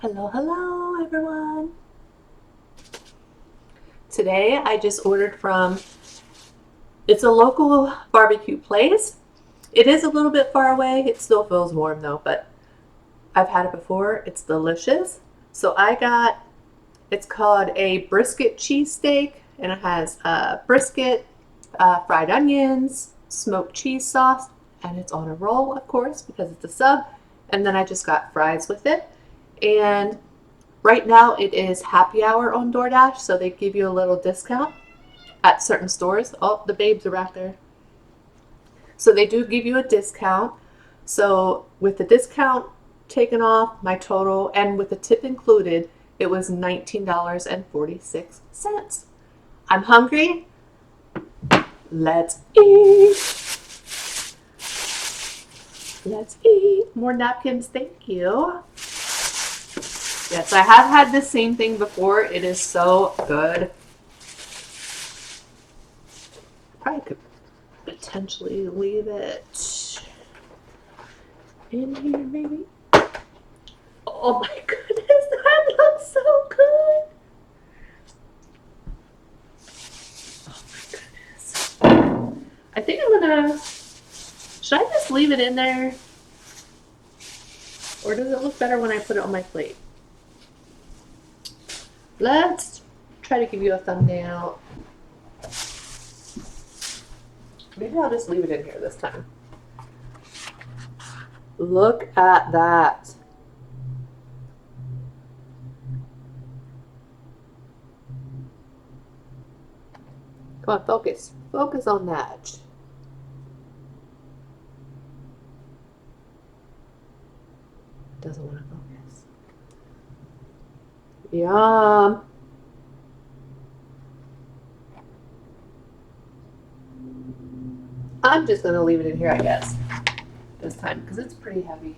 Hello, hello everyone. Today I just ordered from, it's a local barbecue place. It is a little bit far away. It still feels warm though, but I've had it before. It's delicious. So I got, it's called a brisket cheesesteak, and it has brisket, fried onions, smoked cheese sauce, and it's on a roll, of course, because it's a sub. And then I just got fries with it. And right now it is happy hour on DoorDash, so they give you a little discount at certain stores. Oh, the babes are back there. So they do give you a discount. So with the discount taken off, my total, and with the tip included, it was $19.46. I'm hungry. Let's eat. Let's eat. More napkins, thank you. Yes, I have had the same thing before. It is so good. Probably could potentially leave it in here, maybe. Oh my goodness, that looks so good. Oh my goodness. I think I'm gonna, should I just leave it in there? Or does it look better when I put it on my plate? Let's try to give you a thumbnail. Maybe I'll just leave it in here this time. Look at that. Come on, focus. Focus on that. Doesn't want to focus. Yum. I'm just going to leave it in here, I guess, this time, because it's pretty heavy.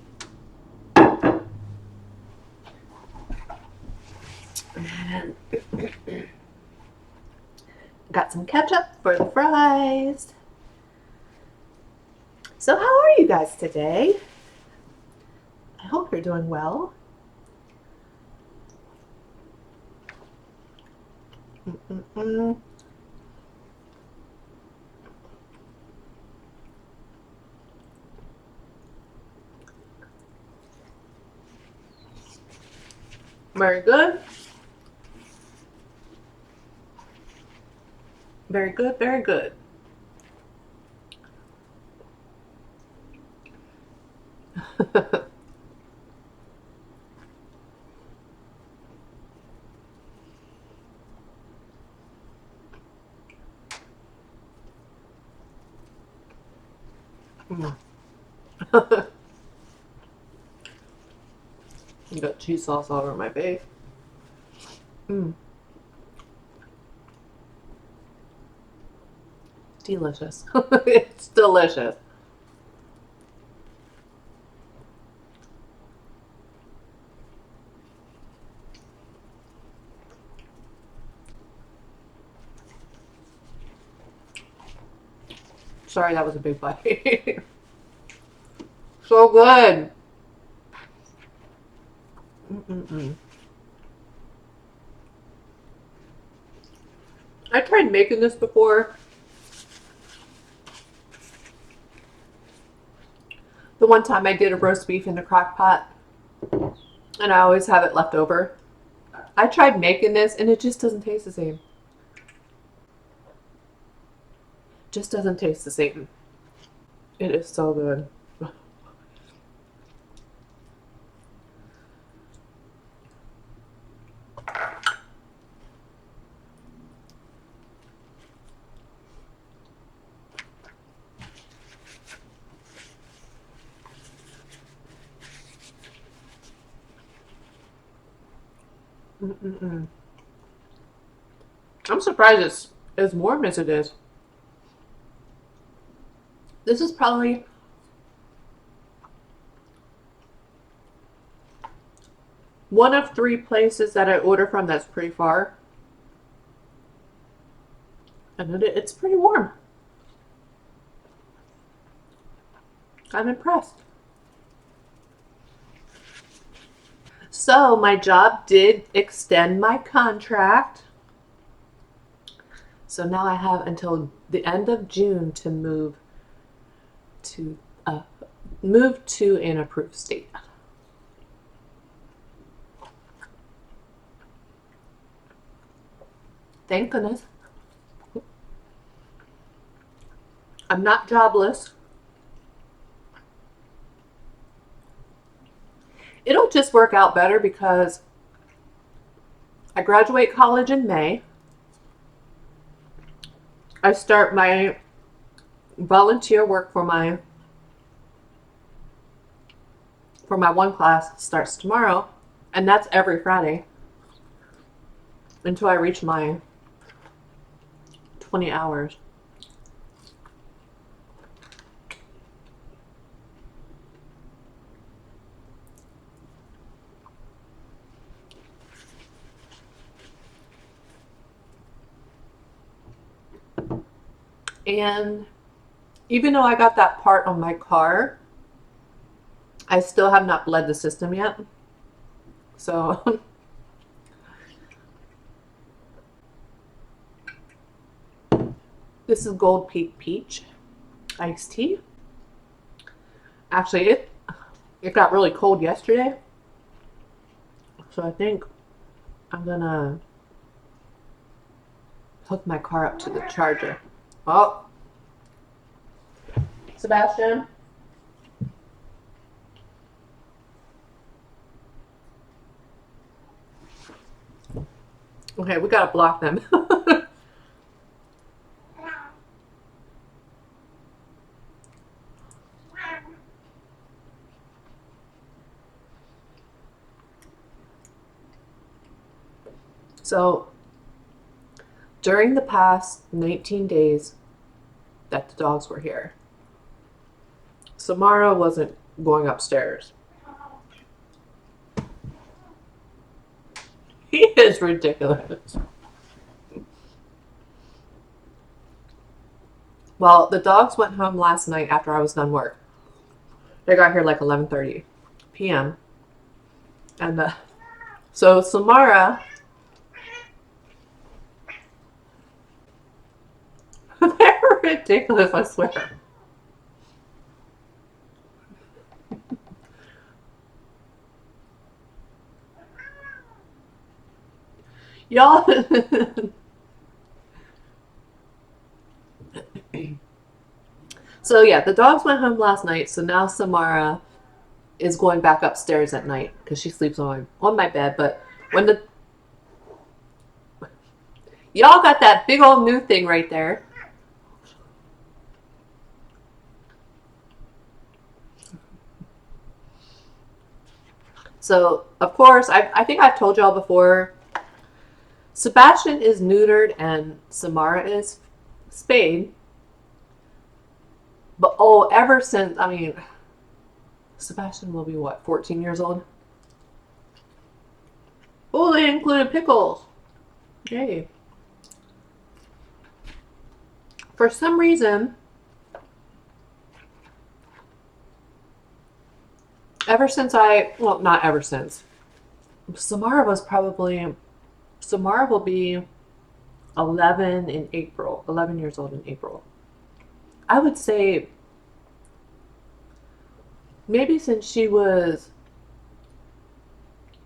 And got some ketchup for the fries. So how are you guys today? I hope you're doing well. Mm-mm-mm. Very good. Very good, very good. Mm. You got cheese sauce all over my face. Mm. Delicious. It's delicious. Sorry, that was a big bite. So good. Mm-mm-mm. I tried making this before. The one time I did a roast beef in the crock pot, and I always have it left over. I tried making this, and it just doesn't taste the same. Just doesn't taste the same. It is so good. Mm-mm-mm. I'm surprised it's as warm as it is. This is probably one of 3 places that I order from that's pretty far. And it's pretty warm. I'm impressed. So my job did extend my contract. So now I have until the end of June to move to an approved state. Thank goodness. I'm not jobless. It'll just work out better because I graduate college in May. I start my volunteer work for my one class starts tomorrow, and that's every Friday until I reach my 20 hours. And even though I got that part on my car, I still have not bled the system yet. So this is Gold Peak Peach iced tea. Actually, it got really cold yesterday. So I think I'm gonna hook my car up to the charger. Oh, Sebastian. Okay, we gotta block them. So during the past 19 days that the dogs were here, Samara wasn't going upstairs. He is ridiculous. Well, the dogs went home last night after I was done work. They got here like 11:30 p.m. And so Samara, they're ridiculous, I swear. Y'all. So yeah, the dogs went home last night. So now Samara is going back upstairs at night because she sleeps on my bed. But when y'all got that big old new thing right there. So of course, I think I've told y'all before, Sebastian is neutered and Samara is spayed. But ever since, I mean, Sebastian will be what, 14 years old? Oh, they included pickles. Yay. For some reason, ever since well, not ever since. Samara will be 11 in April, 11 years old in April. I would say maybe since she was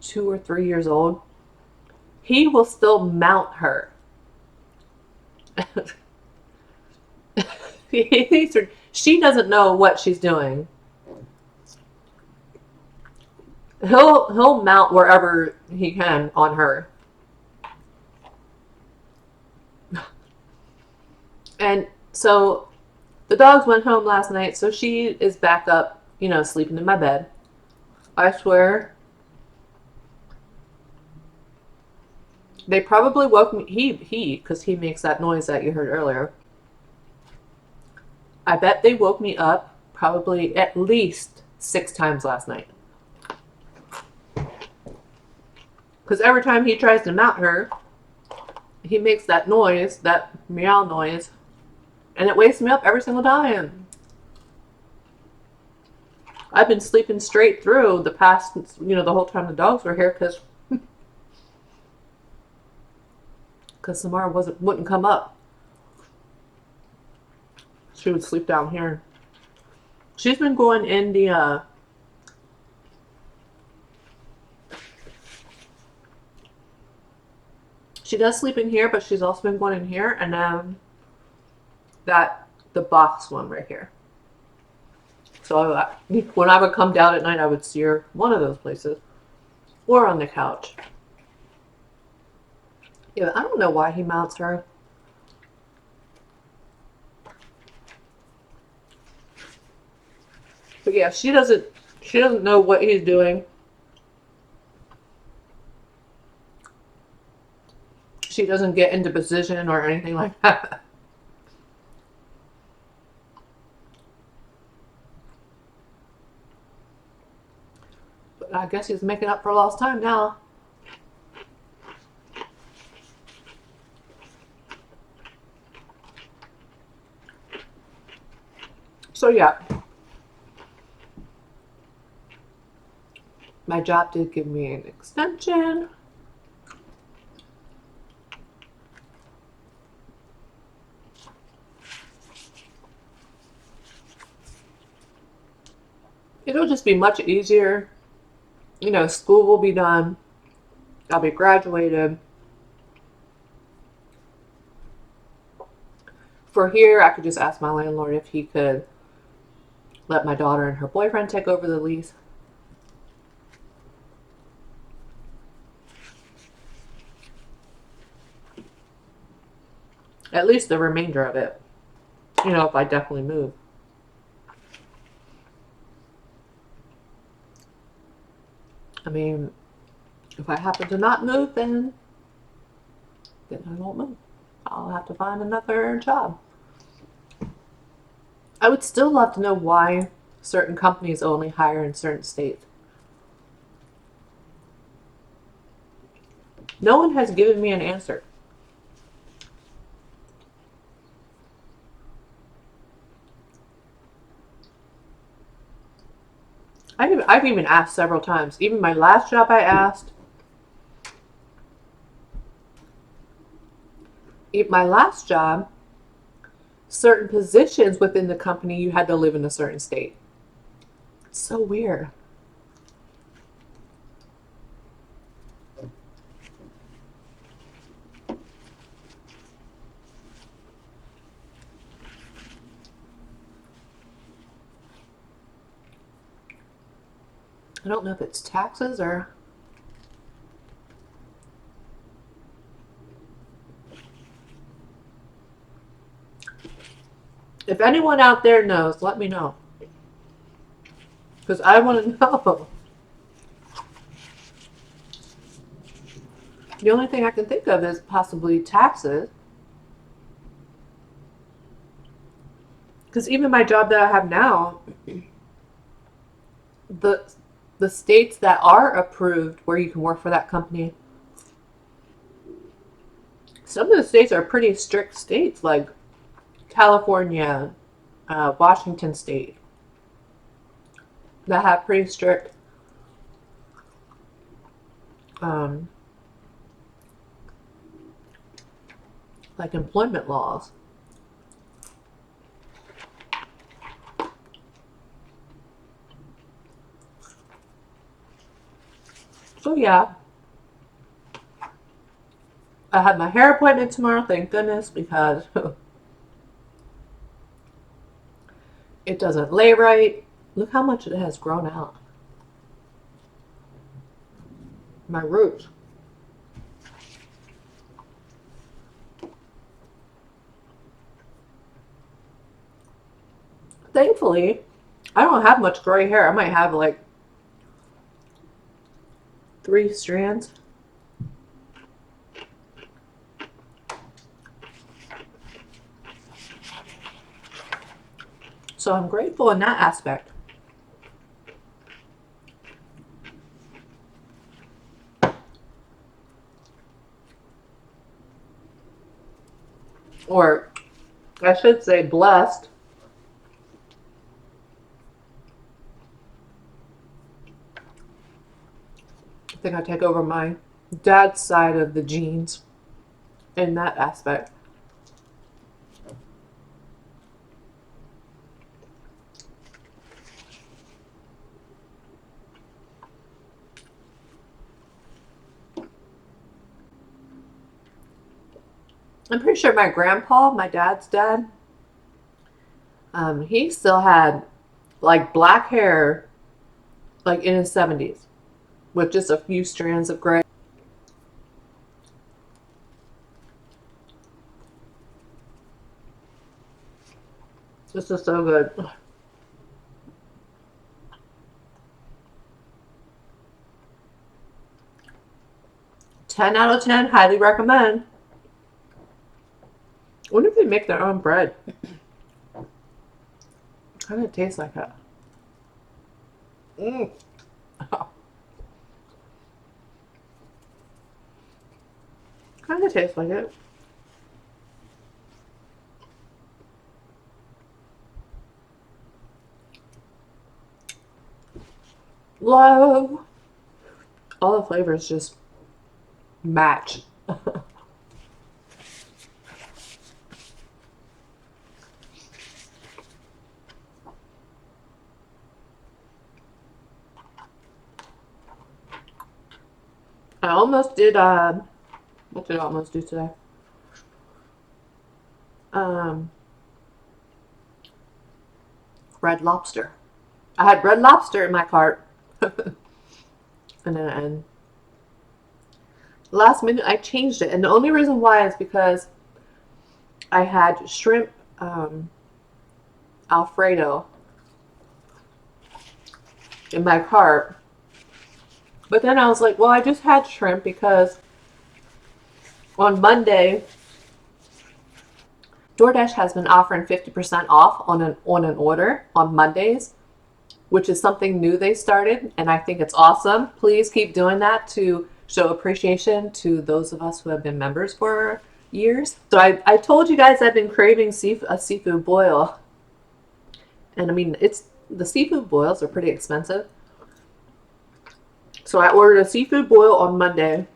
2 or 3 years old, he will still mount her. She doesn't know what she's doing. He'll mount wherever he can on her. And so the dogs went home last night, so she is back up, sleeping in my bed. I swear. They probably woke me, because he makes that noise that you heard earlier. I bet they woke me up probably at least 6 times last night. Because every time he tries to mount her, he makes that noise, that meow noise, and it wakes me up every single time. I've been sleeping straight through the past, the whole time the dogs were here because Samara wouldn't come up. She would sleep down here. She's been going in the she does sleep in here, but she's also been going in here, and then the box one right here. So when I would come down at night, I would see her one of those places, or on the couch. Yeah, I don't know why he mounts her. But yeah, she doesn't know what he's doing. She doesn't get into position or anything like that. But I guess he's making up for lost time now. So yeah, my job did give me an extension. It'll just be much easier. School will be done. I'll be graduated. For here, I could just ask my landlord if he could let my daughter and her boyfriend take over the lease. At least the remainder of it. If I definitely move. I mean, if I happen to not move, then I won't move. I'll have to find another job. I would still love to know why certain companies only hire in certain states. No one has given me an answer. I've even asked several times. Even my last job I asked. My last job, certain positions within the company, you had to live in a certain state. It's so weird. I don't know if it's taxes or... If anyone out there knows, let me know. Because I want to know. The only thing I can think of is possibly taxes. Because even my job that I have now, the states that are approved where you can work for that company, some of the states are pretty strict states, like California, Washington State, that have pretty strict like employment laws. So yeah, I have my hair appointment tomorrow, thank goodness, because it doesn't lay right. Look how much it has grown out. My roots. Thankfully, I don't have much gray hair. I might have like 3 strands. So I'm grateful in that aspect. Or I should say blessed. think I take over my dad's side of the genes in that aspect. I'm pretty sure my grandpa, my dad's dad, he still had like black hair, like in his 70s, with just a few strands of gray. This is so good. 10 out of 10, highly recommend. I wonder if they make their own bread. Kind of tastes like that. Mm. Kind of tastes like it. Love. All the flavors just match. I almost did, what did I almost do today? Red Lobster. I had Red Lobster in my cart. And last minute I changed it. And the only reason why is because I had shrimp Alfredo in my cart. But then I was like, well, I just had shrimp because on Monday, DoorDash has been offering 50% off on an order on Mondays, which is something new they started, and I think it's awesome. Please keep doing that to show appreciation to those of us who have been members for years. So I told you guys I've been craving a seafood boil. And I mean, the seafood boils are pretty expensive. So I ordered a seafood boil on Monday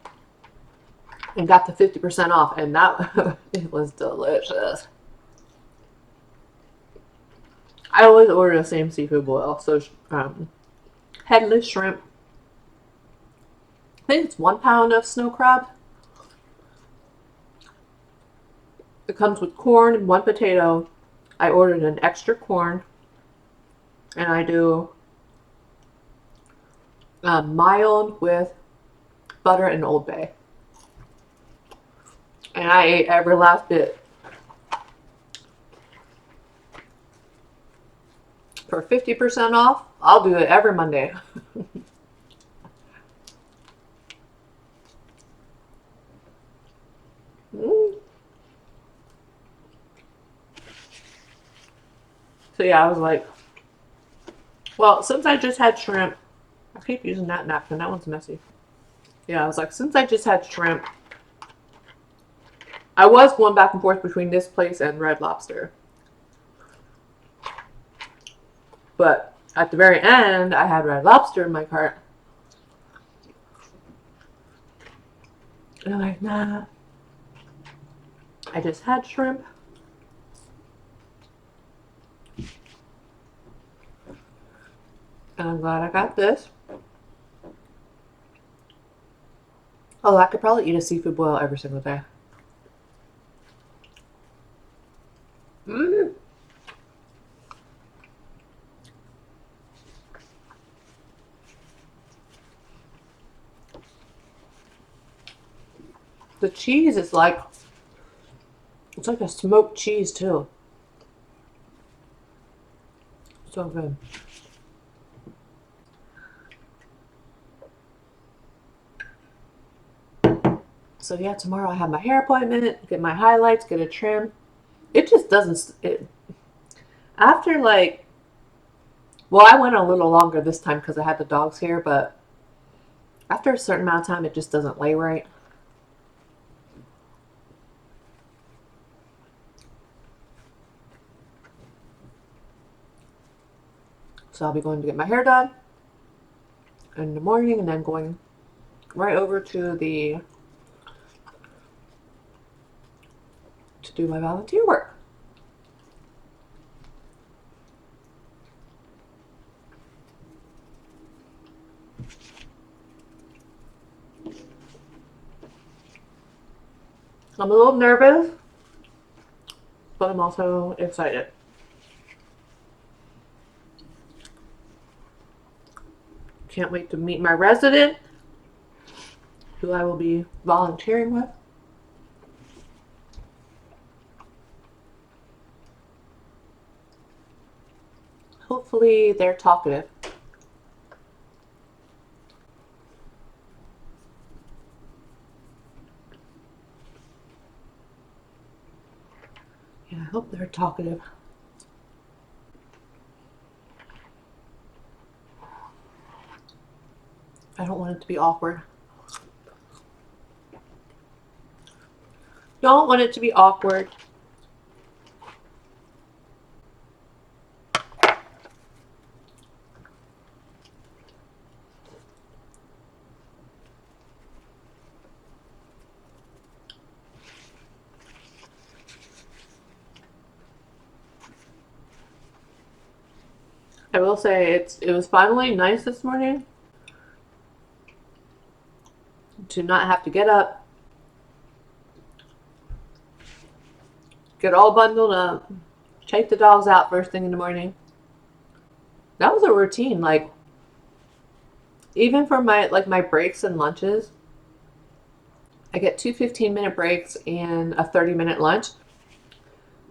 and got the 50% off, and that it was delicious. I always order the same seafood boil. So headless shrimp. I think it's 1 pound of snow crab. It comes with corn and 1 potato. I ordered an extra corn, and I do mild with butter and Old Bay. And I ate every last bit. For 50% off, I'll do it every Monday. So yeah, I was like, well, since I just had shrimp, I keep using that napkin. That one's messy. Yeah, I was like, since I just had shrimp, I was going back and forth between this place and Red Lobster. But at the very end, I had Red Lobster in my cart. And I'm like, nah. I just had shrimp. And I'm glad I got this. Oh, I could probably eat a seafood boil every single day. Mm. The cheese is like, it's like a smoked cheese too. So good. So yeah, tomorrow I have my hair appointment, get my highlights, get a trim. It just doesn't, after like, well, I went a little longer this time because I had the dogs here, but after a certain amount of time, it just doesn't lay right. So I'll be going to get my hair done in the morning and then going right over to do my volunteer work. I'm a little nervous, but I'm also excited. Can't wait to meet my resident, who I will be volunteering with. Hopefully they're talkative. Yeah, I hope they're talkative. I don't want it to be awkward. Don't want it to be awkward. I will say it was finally nice this morning to not have to get up, get all bundled up, take the dogs out first thing in the morning. That was a routine. Like, even for my breaks and lunches, I get two 15-minute breaks and a 30-minute lunch.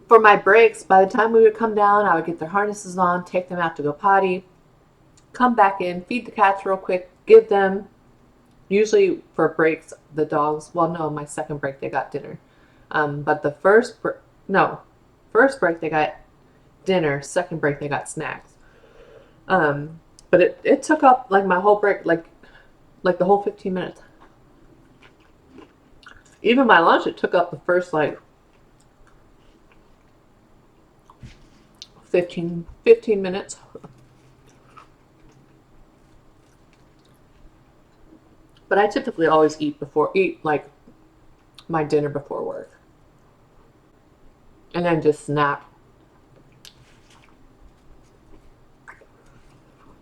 For my breaks, by the time we would come down, I would get their harnesses on, take them out to go potty, come back in, feed the cats real quick, give them, usually for breaks, the dogs, well, no, my second break, they got dinner. But the first break, they got dinner, second break, they got snacks. But it took up like my whole break, like the whole 15 minutes. Even my lunch, it took up the first like 15 minutes. But I typically always eat like my dinner before work. And then just snack.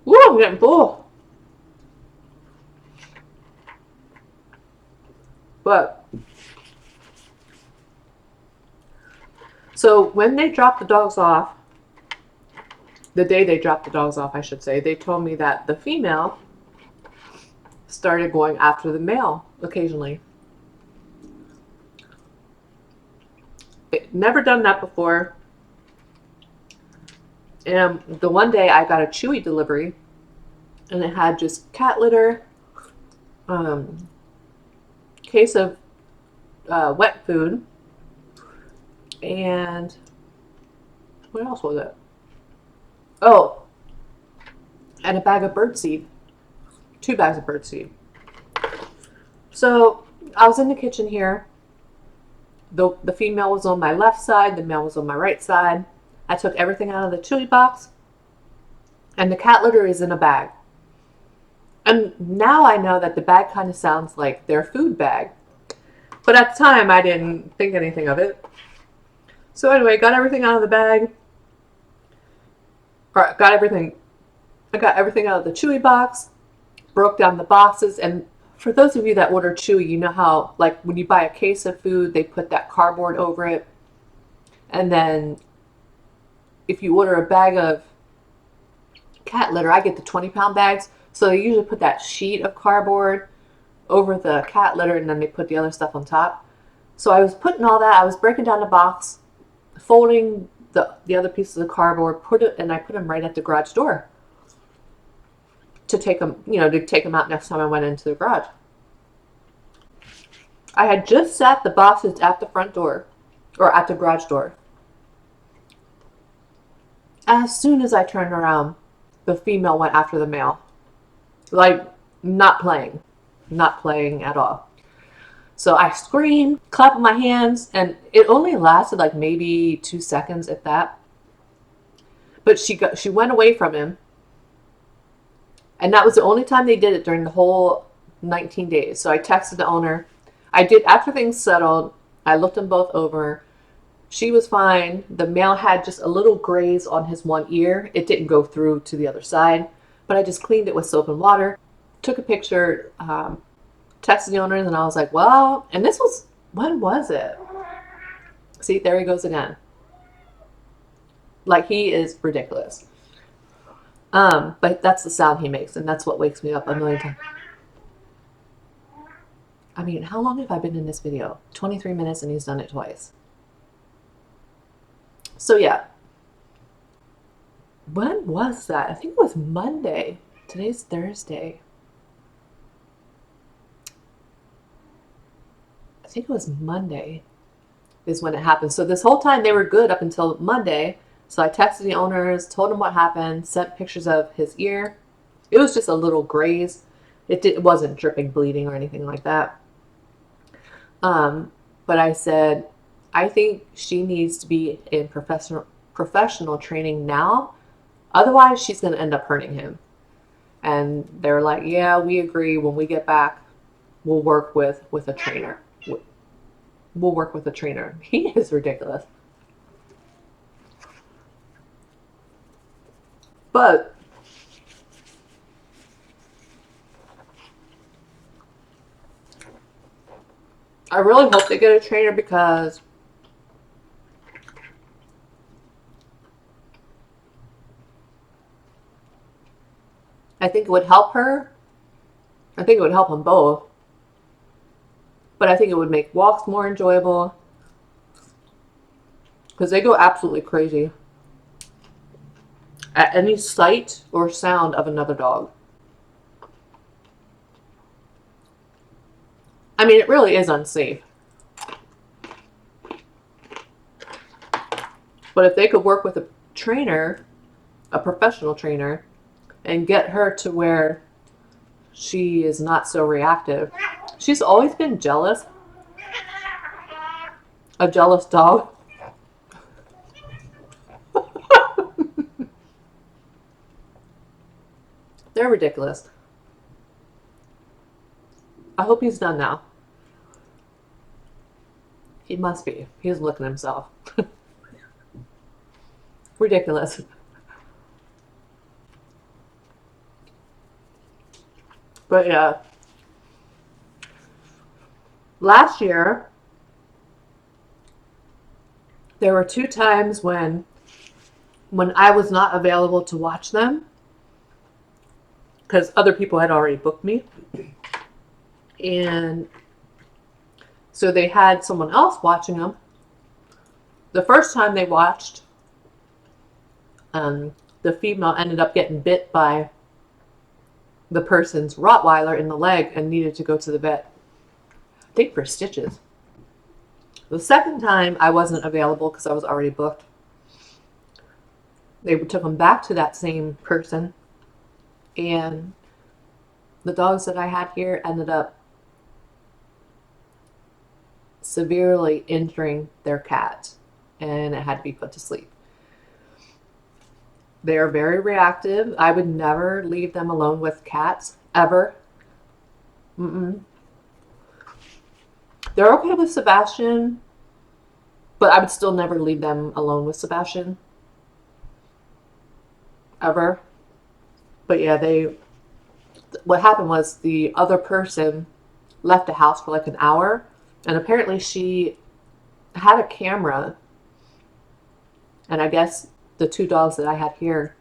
Woo, I'm getting full. But so when they dropped the dogs off, the day they dropped the dogs off, I should say, they told me that the female started going after the male occasionally. Never done that before. And the one day I got a Chewy delivery, and it had just cat litter, case of wet food, and what else was it? Oh, and a bag of birdseed. 2 bags of birdseed. So I was in the kitchen here. The female was on my left side, the male was on my right side. I took everything out of the Chewy box, and the cat litter is in a bag. And now I know that the bag kind of sounds like their food bag. But at the time, I didn't think anything of it. So anyway, got everything out of the bag. I got everything out of the Chewy box, broke down the boxes, and for those of you that order Chewy, you know how, like, when you buy a case of food, they put that cardboard over it. And then if you order a bag of cat litter, I get the 20-pound bags. So they usually put that sheet of cardboard over the cat litter, and then they put the other stuff on top. So I was putting all that, I was breaking down the box, folding the other pieces of cardboard, and I put them right at the garage door to take them out next time I went into the garage. I had just sat the boxes at the front door, or at the garage door. As soon as I turned around, the female went after the male. Like, not playing at all. So I screamed, clapping my hands, and it only lasted like maybe 2 seconds, if that. But she went away from him. And that was the only time they did it during the whole 19 days. So I texted the owner. I did, after things settled, I looked them both over. She was fine. The male had just a little graze on his one ear. It didn't go through to the other side, but I just cleaned it with soap and water, took a picture, texted the owners, and I was like, well, and this was, when was it? See, there he goes again. Like, he is ridiculous. But that's the sound he makes, and that's what wakes me up a million times. I mean, how long have I been in this video? 23 minutes, and he's done it twice. So yeah. When was that? I think it was Monday. Today's Thursday. I think it was Monday is when it happened. So this whole time they were good up until Monday. So I texted the owners, told them what happened, sent pictures of his ear. It was just a little graze. It wasn't dripping, bleeding, or anything like that. But I said, I think she needs to be in professional training now. Otherwise, she's going to end up hurting him. And they're like, yeah, we agree. When we get back, we'll work with a trainer. We'll work with a trainer. He is ridiculous. But I really hope they get a trainer, because I think it would help her. I think it would help them both. But I think it would make walks more enjoyable, because they go absolutely crazy at any sight or sound of another dog. I mean, it really is unsafe. But if they could work with a trainer, a professional trainer, and get her to where she is not so reactive. She's always been jealous. A jealous dog. They're ridiculous. I hope he's done now. He must be. He's looking at himself. Ridiculous. But yeah. Last year, there were 2 times when I was not available to watch them, because other people had already booked me. And so they had someone else watching them. The first time they watched, the female ended up getting bit by the person's Rottweiler in the leg and needed to go to the vet, I think for stitches. The second time I wasn't available because I was already booked. They took them back to that same person, and the dogs that I had here ended up severely injuring their cat, and it had to be put to sleep. They are very reactive. I would never leave them alone with cats, ever. Mm-mm. They're okay with Sebastian, but I would still never leave them alone with Sebastian. Ever. But yeah, what happened was the other person left the house for like an hour, and apparently she had a camera, and I guess the 2 dogs that I had here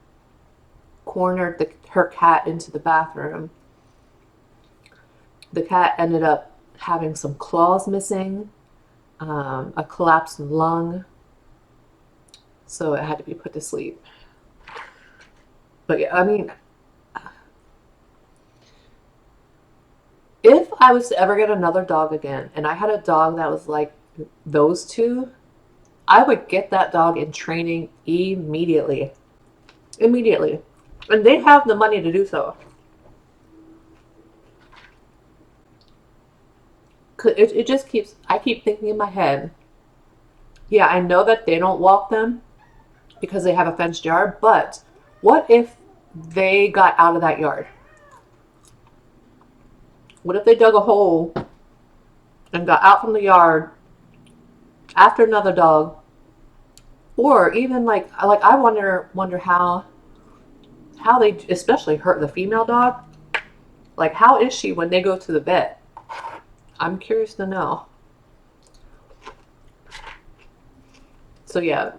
cornered her cat into the bathroom. The cat ended up having some claws missing, a collapsed lung, so it had to be put to sleep. But yeah, I mean, if I was to ever get another dog again, and I had a dog that was like those 2, I would get that dog in training immediately. Immediately. And they have the money to do so. It just keeps, I keep thinking in my head, yeah, I know that they don't walk them because they have a fenced yard, but what if they got out of that yard? What if they dug a hole and got out from the yard after another dog? Or even like I wonder how they especially hurt the female dog. Like, how is she when they go to the vet? I'm curious to know. So yeah,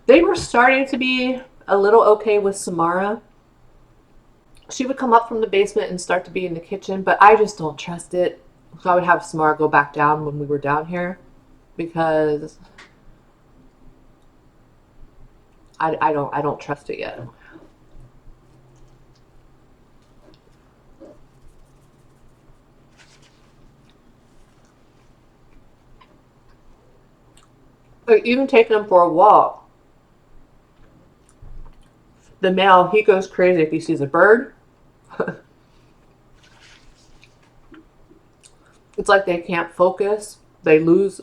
they were starting to be a little okay with Samara. She would come up from the basement and start to be in the kitchen, but I just don't trust it. So I would have Samara go back down when we were down here because I don't trust it yet. Like, even taking him for a walk, the male, he goes crazy if he sees a bird. It's like they can't focus. They lose,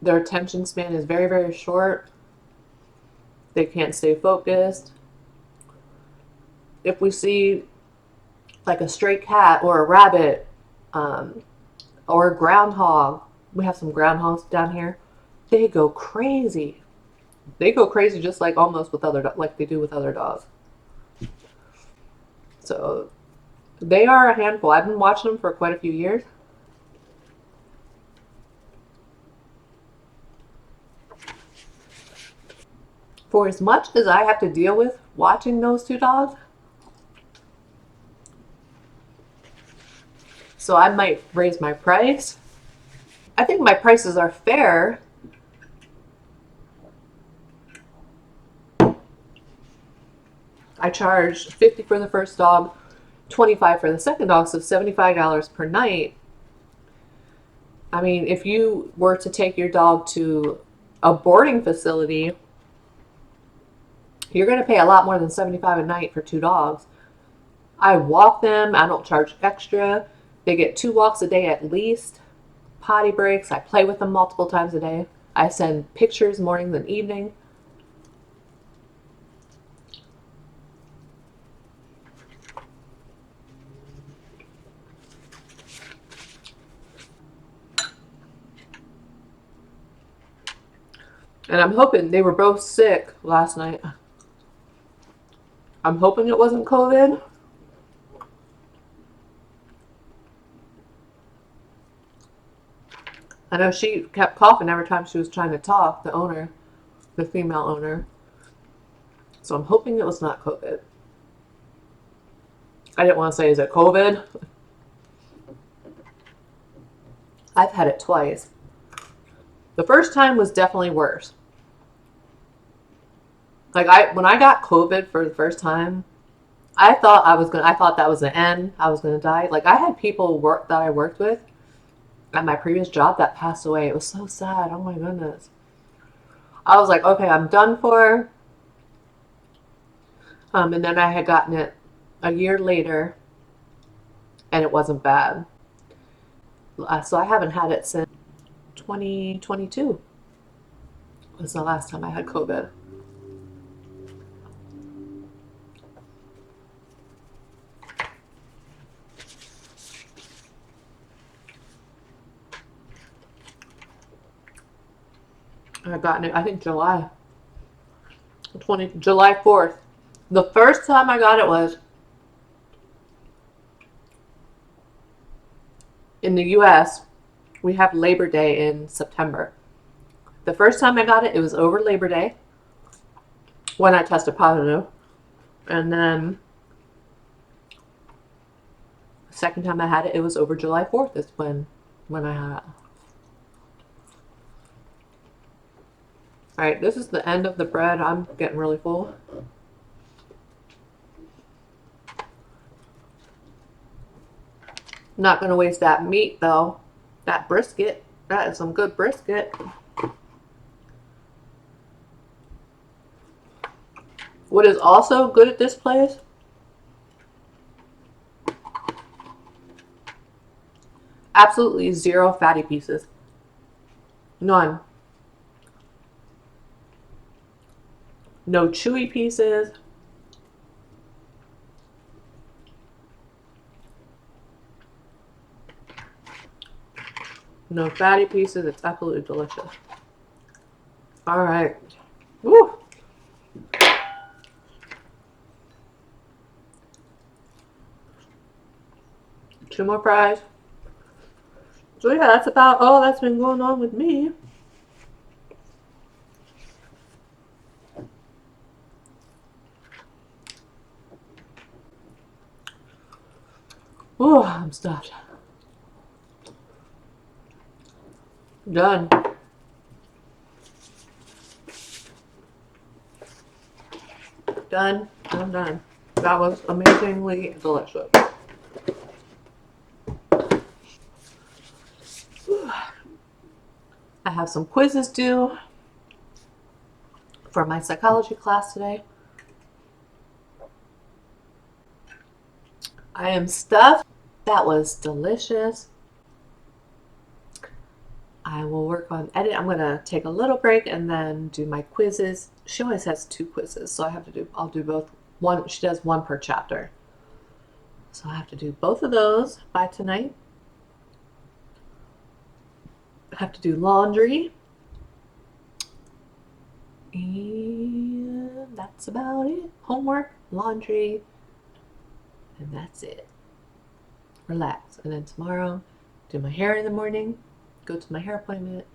their attention span is very, very short. They can't stay focused. If we see like a stray cat or a rabbit, or a groundhog, we have some groundhogs down here, they go crazy. They go crazy just like almost with like they do with other dogs. So they are a handful. I've been watching them for quite a few years. For as much as I have to deal with watching those two dogs, so I might raise my price. I think my prices are fair. I charge $50 for the first dog, $25 for the second dog, so $75 per night. I mean, if you were to take your dog to a boarding facility, you're going to pay a lot more than $75 a night for two dogs. I walk them. I don't charge extra. They get 2 walks a day at least. Potty breaks. I play with them multiple times a day. I send pictures morning and evening. And I'm hoping they were both sick last night. I'm hoping it wasn't COVID. I know she kept coughing every time she was trying to talk, the owner, the female owner. So I'm hoping it was not COVID. I didn't want to say, is it COVID? I've had it twice. The first time was definitely worse. Like when I got COVID for the first time, I thought that was the end. I was gonna die. Like I had people that I worked with at my previous job that passed away. It was so sad. Oh my goodness. I was like, okay, I'm done for. And then I had gotten it a year later, and it wasn't bad. So I haven't had it since 2022. Was the last time I had COVID. I got it, I think July 4th. The first time I got it was in the US. We have Labor Day in September. The first time I got it, it was over Labor Day when I tested positive. And then the second time I had it, it was over July 4th is when I had it. All right, this is the end of the bread. I'm getting really full. Not going to waste that meat, though. That brisket. That is some good brisket. What is also good at this place, absolutely zero fatty pieces. None. No chewy pieces. No fatty pieces. It's absolutely delicious. All right. Woo. 2 more fries. So yeah, that's about all that's been going on with me. Oh, I'm stuffed. Done. Done. I'm done. That was amazingly delicious. I have some quizzes due for my psychology class today. I am stuffed. That was delicious. I will work on edit. I'm gonna take a little break and then do my quizzes. She always has 2 quizzes, so I'll do both. One, she does 1 per chapter. So I have to do both of those by tonight. I have to do laundry. And that's about it. Homework, laundry, and that's it. Relax. And then tomorrow, do my hair in the morning, go to my hair appointment,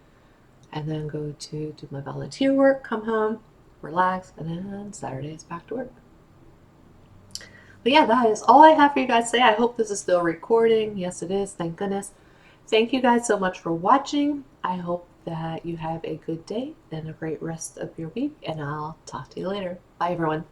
and then go to do my volunteer work, come home, relax, and then Saturday is back to work. But yeah, that is all I have for you guys today. I hope this is still recording. Yes, it is. Thank goodness. Thank you guys so much for watching. I hope that you have a good day and a great rest of your week, and I'll talk to you later. Bye, everyone.